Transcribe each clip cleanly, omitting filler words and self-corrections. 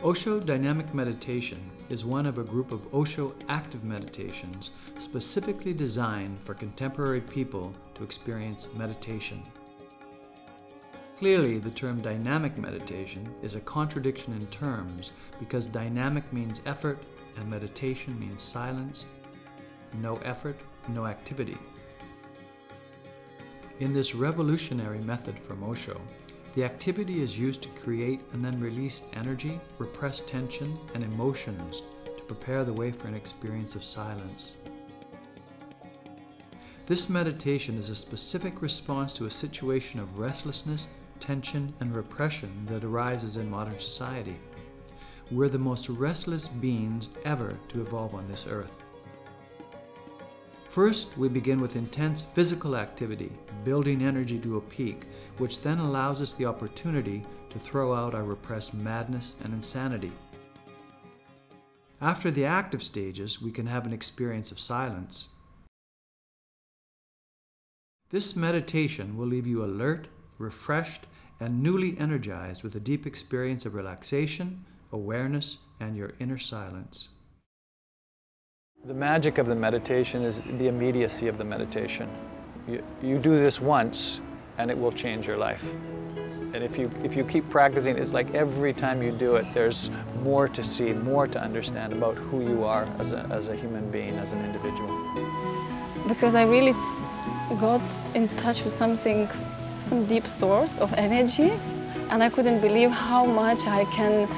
Osho Dynamic Meditation is one of a group of Osho active meditations specifically designed for contemporary people to experience meditation. Clearly, the term dynamic meditation is a contradiction in terms because dynamic means effort and meditation means silence, no effort, no activity. In this revolutionary method from Osho, the activity is used to create and then release energy, repressed tension, and emotions to prepare the way for an experience of silence. This meditation is a specific response to a situation of restlessness, tension, and repression that arises in modern society. We're the most restless beings ever to evolve on this earth. First, we begin with intense physical activity, building energy to a peak, which then allows us the opportunity to throw out our repressed madness and insanity. After the active stages, we can have an experience of silence. This meditation will leave you alert, refreshed, and newly energized with a deep experience of relaxation, awareness, and your inner silence. The magic of the meditation is the immediacy of the meditation. You do this once and it will change your life. And if you keep practicing, it's like every time you do it, there's more to see, more to understand about who you are as a human being, as an individual. Because I really got in touch with something, some deep source of energy, and I couldn't believe how much energy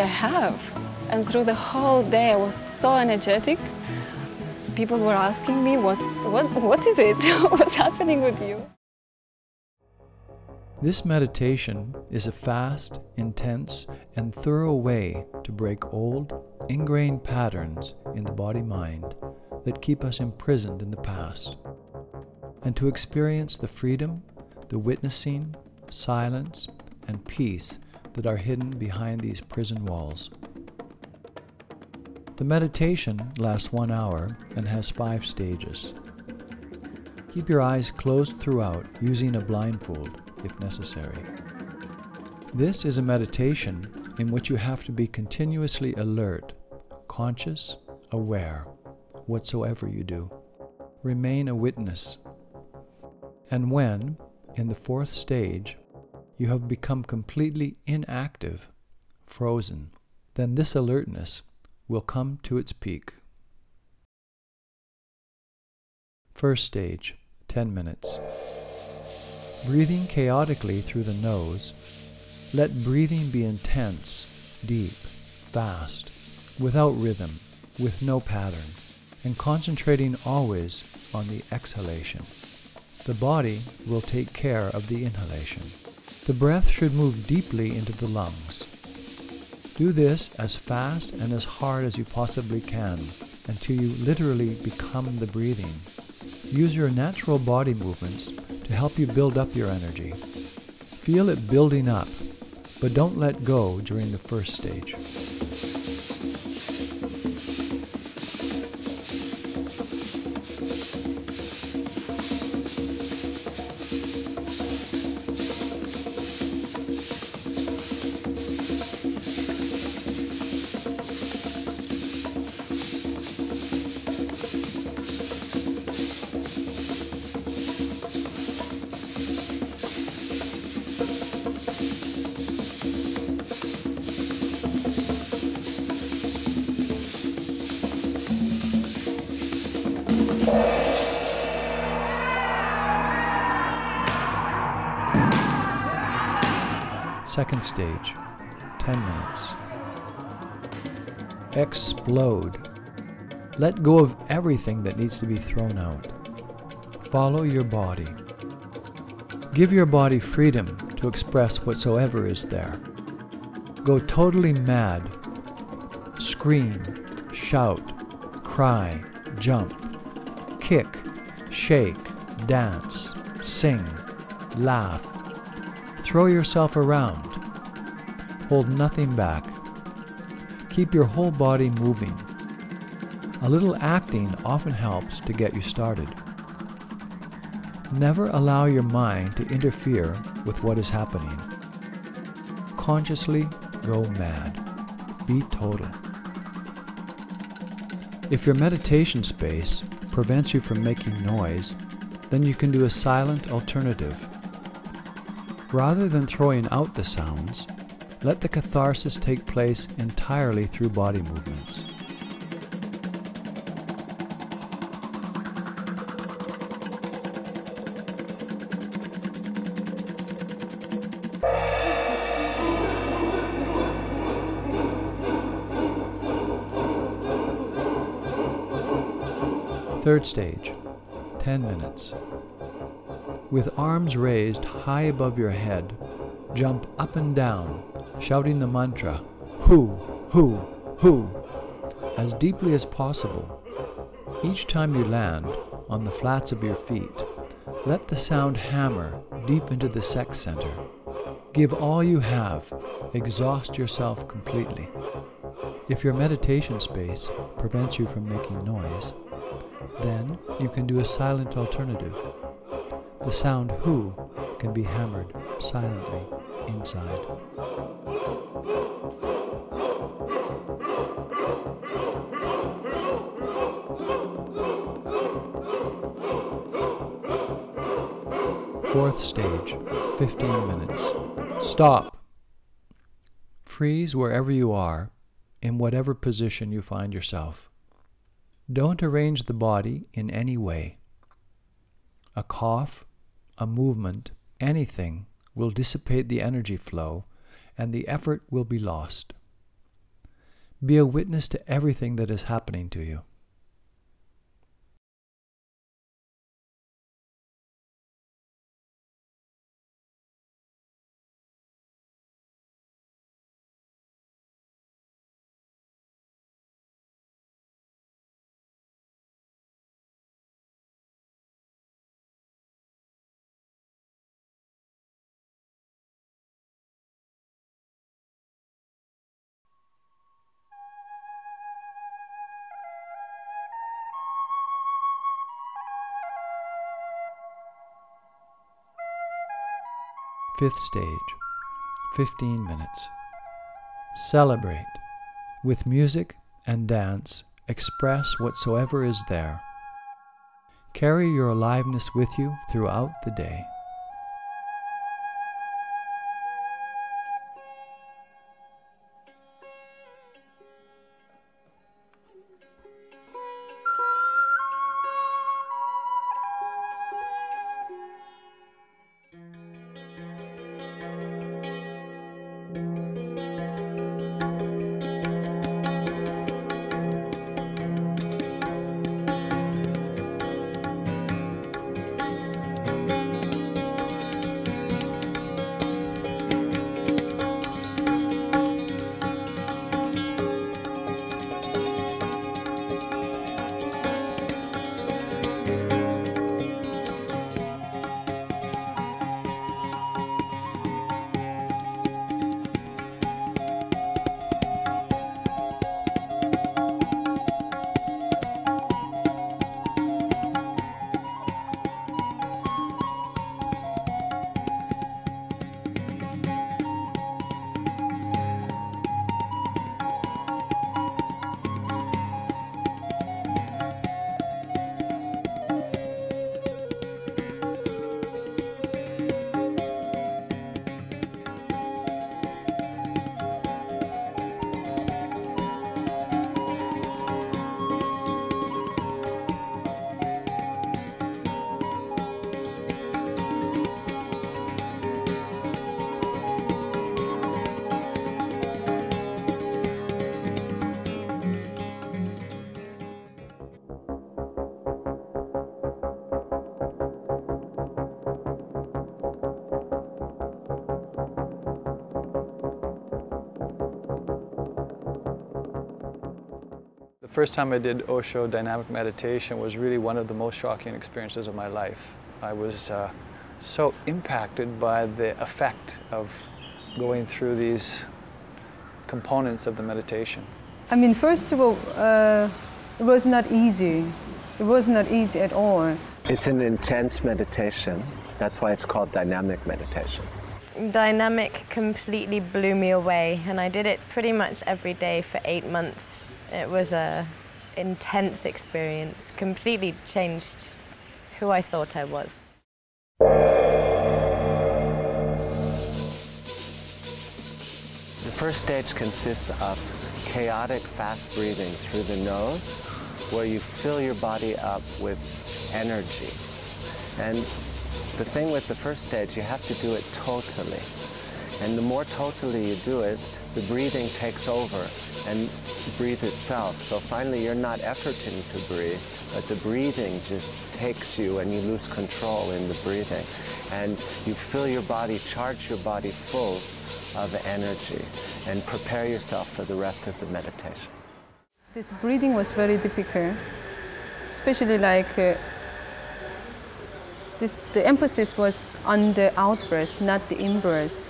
I have. And through the whole day, I was so energetic. People were asking me, what is it? What's happening with you? This meditation is a fast, intense, and thorough way to break old, ingrained patterns in the body-mind that keep us imprisoned in the past, and to experience the freedom, the witnessing, silence, and peace that are hidden behind these prison walls. The meditation lasts 1 hour and has 5 stages. Keep your eyes closed throughout using a blindfold if necessary. This is a meditation in which you have to be continuously alert, conscious, aware, whatsoever you do. Remain a witness. And when, in the 4th stage, you have become completely inactive, frozen, then this alertness will come to its peak. First stage, 10 minutes. Breathing chaotically through the nose, let breathing be intense, deep, fast, without rhythm, with no pattern, and concentrating always on the exhalation. The body will take care of the inhalation. The breath should move deeply into the lungs. Do this as fast and as hard as you possibly can until you literally become the breathing. Use your natural body movements to help you build up your energy. Feel it building up, but don't let go during the first stage. Second stage, 10 minutes. Explode. Let go of everything that needs to be thrown out. Follow your body. Give your body freedom to express whatsoever is there. Go totally mad. Scream, shout, cry, jump, kick, shake, dance, sing, laugh. Throw yourself around. Hold nothing back. Keep your whole body moving. A little acting often helps to get you started. Never allow your mind to interfere with what is happening. Consciously go mad. Be total. If your meditation space prevents you from making noise, then you can do a silent alternative. Rather than throwing out the sounds, let the catharsis take place entirely through body movements. Third stage, 10 minutes. With arms raised high above your head, jump up and down, shouting the mantra, Hu, Hu, Hu, as deeply as possible. Each time you land on the flats of your feet, let the sound hammer deep into the sex center. Give all you have, exhaust yourself completely. If your meditation space prevents you from making noise, then you can do a silent alternative. The sound Hu can be hammered silently inside. Fourth stage, 15 minutes. Stop. Freeze wherever you are, in whatever position you find yourself. Don't arrange the body in any way. A cough, a movement, anything will dissipate the energy flow and the effort will be lost. Be a witness to everything that is happening to you. Fifth stage, 15 minutes. Celebrate. With music and dance, express whatsoever is there. Carry your aliveness with you throughout the day. The first time I did Osho dynamic meditation was really one of the most shocking experiences of my life. I was so impacted by the effect of going through these components of the meditation. I mean, first of all, it was not easy. It was not easy at all. It's an intense meditation. That's why it's called dynamic meditation. Dynamic completely blew me away, and I did it pretty much every day for 8 months. It was an intense experience, completely changed who I thought I was. The first stage consists of chaotic fast breathing through the nose, where you fill your body up with energy. And the thing with the first stage, you have to do it totally. And the more totally you do it, the breathing takes over and breathe itself. So finally you're not efforting to breathe, but the breathing just takes you and you lose control in the breathing. And you fill your body, charge your body full of energy and prepare yourself for the rest of the meditation. This breathing was very difficult, especially like the emphasis was on the out-breath, not the in-breath.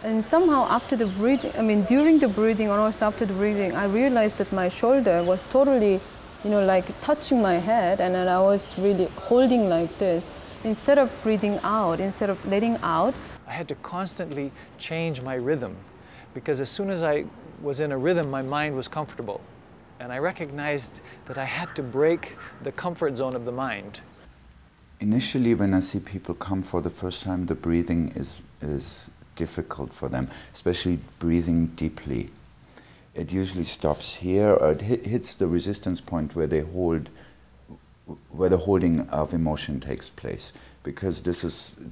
And somehow after the breathing, during the breathing or also after the breathing, I realized that my shoulder was totally, like touching my head, and then I was really holding like this. Instead of breathing out, instead of letting out, I had to constantly change my rhythm, because as soon as I was in a rhythm, my mind was comfortable. And I recognized that I had to break the comfort zone of the mind. Initially, when I see people come for the first time, the breathing is difficult for them, especially breathing deeply. It usually stops here, or it hits the resistance point where the holding of emotion takes place, because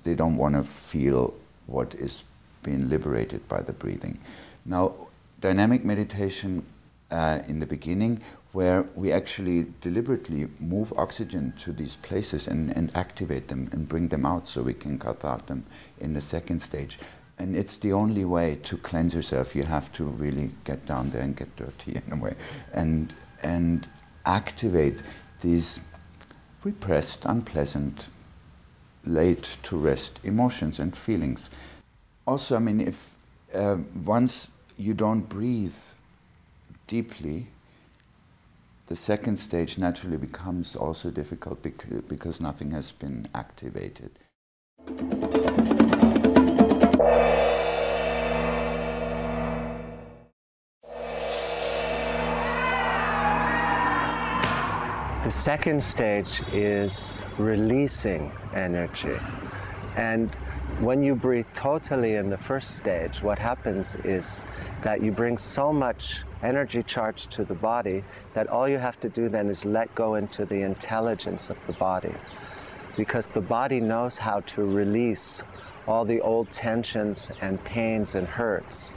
they don't want to feel what is being liberated by the breathing. Now, dynamic meditation in the beginning, where we actually deliberately move oxygen to these places and activate them and bring them out so we can cathart them in the second stage. And it's the only way to cleanse yourself. You have to really get down there and get dirty in a way and activate these repressed, unpleasant, late to rest emotions and feelings. Also, if once you don't breathe deeply, the second stage naturally becomes also difficult because nothing has been activated. The second stage is releasing energy. And when you breathe totally in the first stage, what happens is that you bring so much energy charge to the body that all you have to do then is let go into the intelligence of the body. Because the body knows how to release all the old tensions and pains and hurts.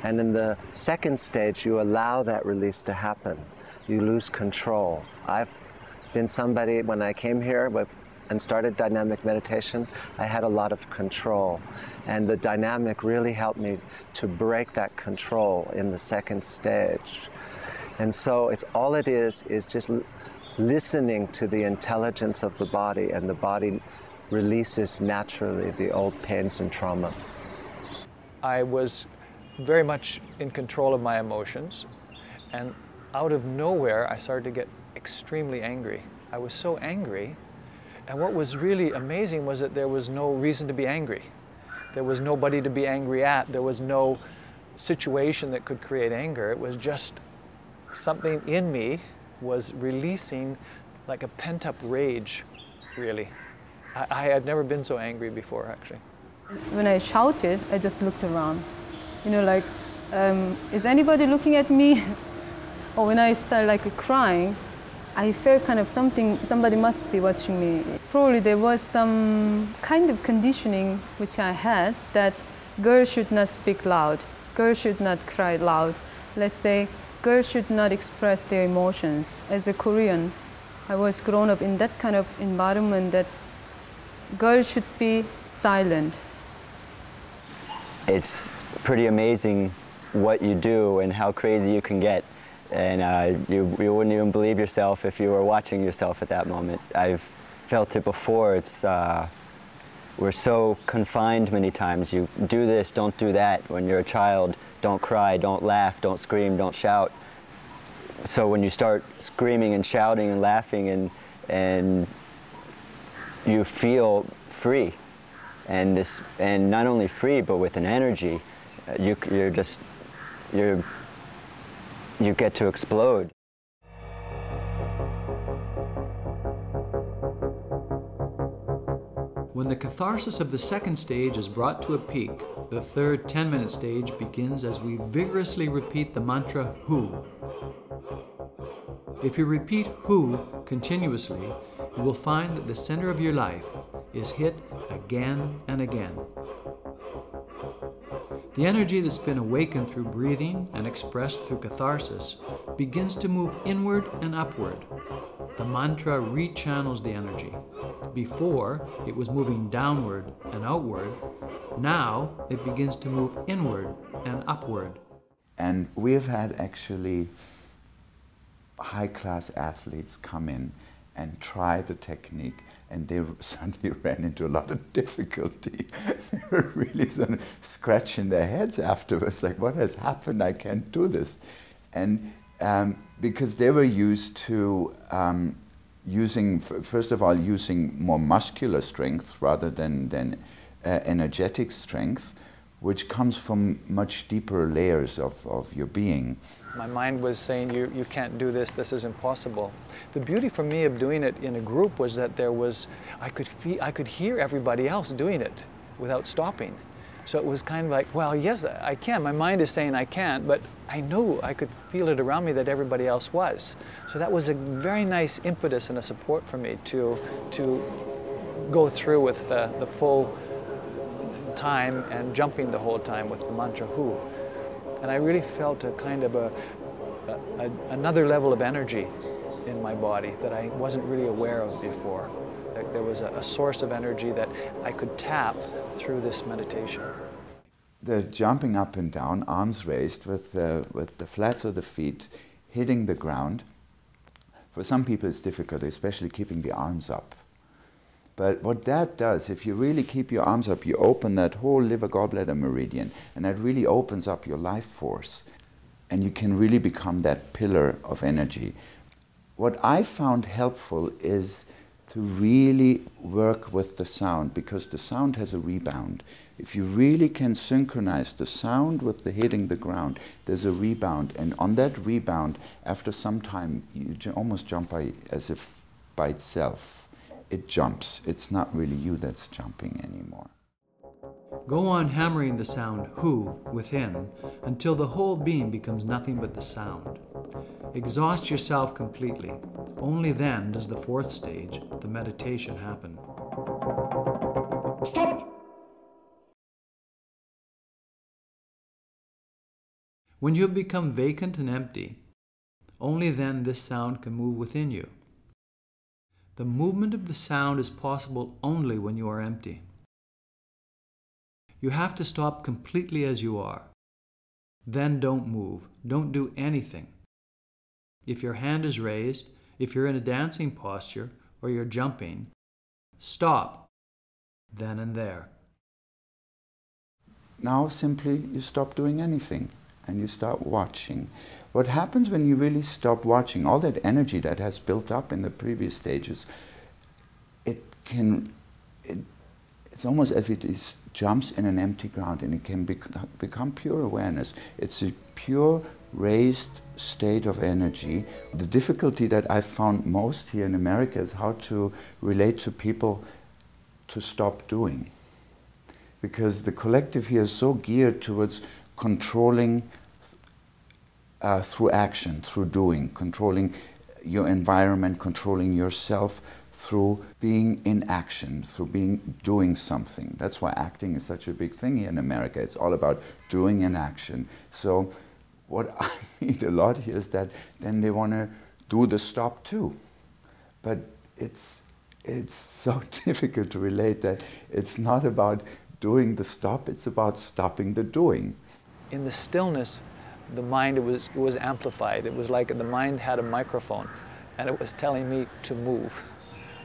And in the second stage, you allow that release to happen. You lose control. I've been somebody, when I came here and started dynamic meditation, I had a lot of control. And the dynamic really helped me to break that control in the second stage. And so all it is just listening to the intelligence of the body, and the body releases naturally the old pains and traumas. I was very much in control of my emotions, and out of nowhere I started to get extremely angry. I was so angry, and what was really amazing was that there was no reason to be angry. There was nobody to be angry at. There was no situation that could create anger. It was just something in me was releasing like a pent-up rage, really. I had never been so angry before, actually. When I shouted, I just looked around. Is anybody looking at me? Or when I started crying, I felt kind of somebody must be watching me. Probably there was some kind of conditioning which I had that girls should not speak loud, girls should not cry loud. Let's say girls should not express their emotions. As a Korean, I was grown up in that kind of environment that girls should be silent. It's pretty amazing what you do and how crazy you can get. And you wouldn't even believe yourself if you were watching yourself at that moment. I've felt it before. We're so confined many times. You do this, don't do that. When you're a child, don't cry, don't laugh, don't scream, don't shout. So when you start screaming and shouting and laughing and you feel free, and not only free, but with an energy. You get to explode. When the catharsis of the second stage is brought to a peak, the third 10-minute stage begins as we vigorously repeat the mantra Hu. If you repeat Hu continuously, you will find that the center of your life is hit again and again. The energy that's been awakened through breathing and expressed through catharsis begins to move inward and upward. The mantra rechannels the energy. Before, it was moving downward and outward. Now, it begins to move inward and upward. And we have had actually high-class athletes come in and try the technique, and they suddenly ran into a lot of difficulty. They were really sort of scratching their heads afterwards, like, what has happened? I can't do this. And because they were used to first of all, using more muscular strength rather than energetic strength, which comes from much deeper layers of your being. My mind was saying, you can't do this, this is impossible. The beauty for me of doing it in a group was that I could hear everybody else doing it without stopping. So it was kind of like, well, yes, I can. My mind is saying I can't, but I know I could feel it around me that everybody else was. So that was a very nice impetus and a support for me to go through with the full time and jumping the whole time with the mantra Hu. And I really felt a kind of another level of energy in my body that I wasn't really aware of before. There was a source of energy that I could tap through this meditation. The jumping up and down, arms raised with the flats of the feet hitting the ground. For some people it's difficult, especially keeping the arms up. But what that does, if you really keep your arms up, you open that whole liver gallbladder meridian, and that really opens up your life force. And you can really become that pillar of energy. What I found helpful is to really work with the sound, because the sound has a rebound. If you really can synchronize the sound with the hitting the ground, there's a rebound. And on that rebound, after some time, you almost jump as if by itself. It jumps. It's not really you that's jumping anymore. Go on hammering the sound Hu within until the whole being becomes nothing but the sound. Exhaust yourself completely. Only then does the fourth stage, the meditation, happen. Stop! When you have become vacant and empty, only then this sound can move within you. The movement of the sound is possible only when you are empty. You have to stop completely as you are. Then don't move. Don't do anything. If your hand is raised, if you're in a dancing posture, or you're jumping, stop then and there. Now simply you stop doing anything and you start watching. What happens when you really stop watching, all that energy that has built up in the previous stages, it's almost as if it jumps in an empty ground, and it can become pure awareness. It's a pure raised state of energy. The difficulty that I found most here in America is how to relate to people to stop doing. Because the collective here is so geared towards controlling through action, through doing, controlling your environment, controlling yourself through being in action, through doing something. That's why acting is such a big thing here in America. It's all about doing and action. So what I meet a lot here is that then they want to do the stop too. But it's so difficult to relate that it's not about doing the stop, it's about stopping the doing. In the stillness, the mind, it was amplified. It was like the mind had a microphone, and it was telling me to move.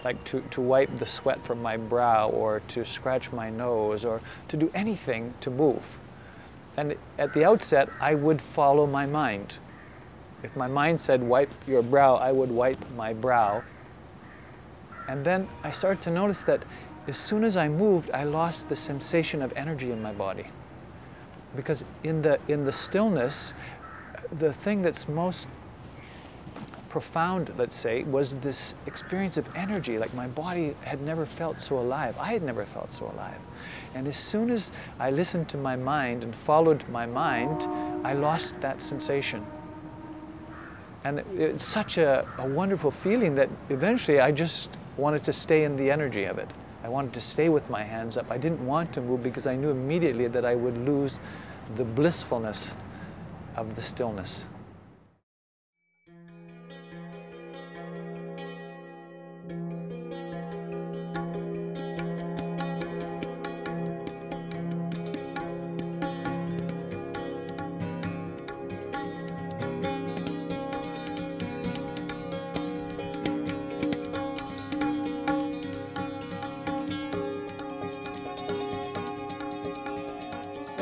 Like to wipe the sweat from my brow, or to scratch my nose, or to do anything to move. And at the outset, I would follow my mind. If my mind said, wipe your brow, I would wipe my brow. And then I started to notice that as soon as I moved, I lost the sensation of energy in my body. Because in the stillness, the thing that's most profound, let's say, was this experience of energy. Like my body had never felt so alive. I had never felt so alive. And as soon as I listened to my mind and followed my mind, I lost that sensation. And it's such a wonderful feeling that eventually I just wanted to stay in the energy of it. I wanted to stay with my hands up. I didn't want to move because I knew immediately that I would lose the blissfulness of the stillness.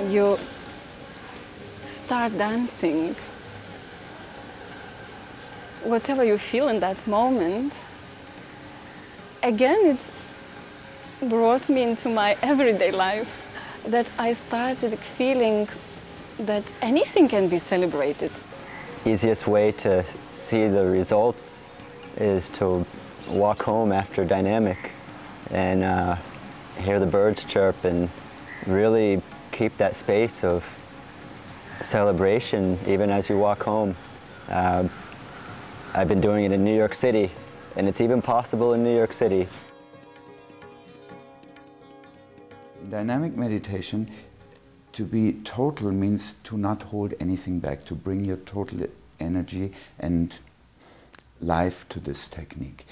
You start dancing. Whatever you feel in that moment, again, it's brought me into my everyday life, that I started feeling that anything can be celebrated. Easiest way to see the results is to walk home after Dynamic and hear the birds chirp and really keep that space of celebration even as you walk home. I've been doing it in New York City, and it's even possible in New York City. In dynamic meditation, to be total means to not hold anything back, to bring your total energy and life to this technique.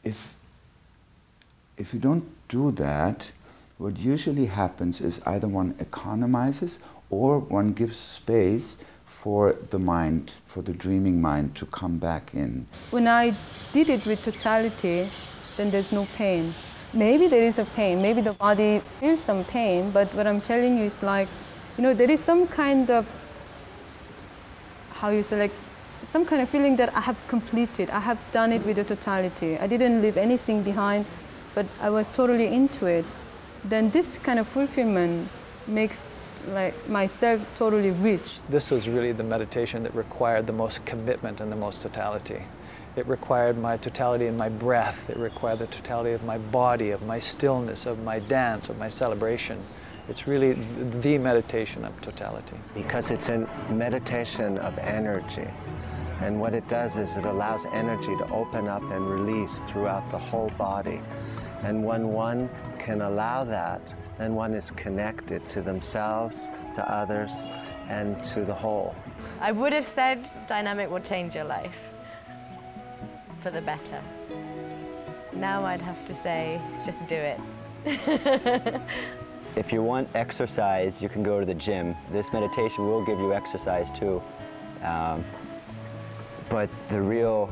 If you don't do that, what usually happens is either one economizes or one gives space for the mind, for the dreaming mind to come back in. When I did it with totality, then there's no pain. Maybe there is a pain, maybe the body feels some pain, but what I'm telling you is like, you know, there is some kind of, how you say, like, some kind of feeling that I have completed, I have done it with the totality. I didn't leave anything behind, but I was totally into it. Then this kind of fulfillment makes like myself totally rich. This was really the meditation that required the most commitment and the most totality. It required my totality in my breath. It required the totality of my body, of my stillness, of my dance, of my celebration. It's really the meditation of totality. Because it's a meditation of energy. And what it does is it allows energy to open up and release throughout the whole body. And when one can allow that, then one is connected to themselves, to others, and to the whole. I would have said Dynamic will change your life for the better. Now I'd have to say, just do it. If you want exercise, you can go to the gym. This meditation will give you exercise too. But the real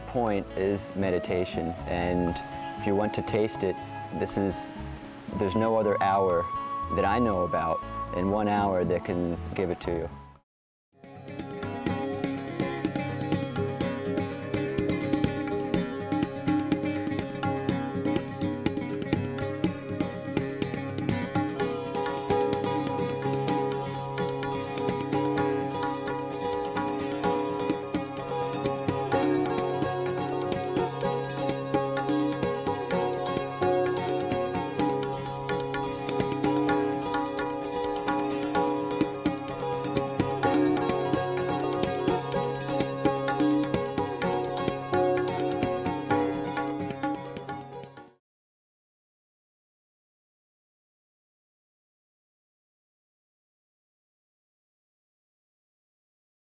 point is meditation, and if you want to taste it, there's no other hour that I know about in 1 hour that can give it to you.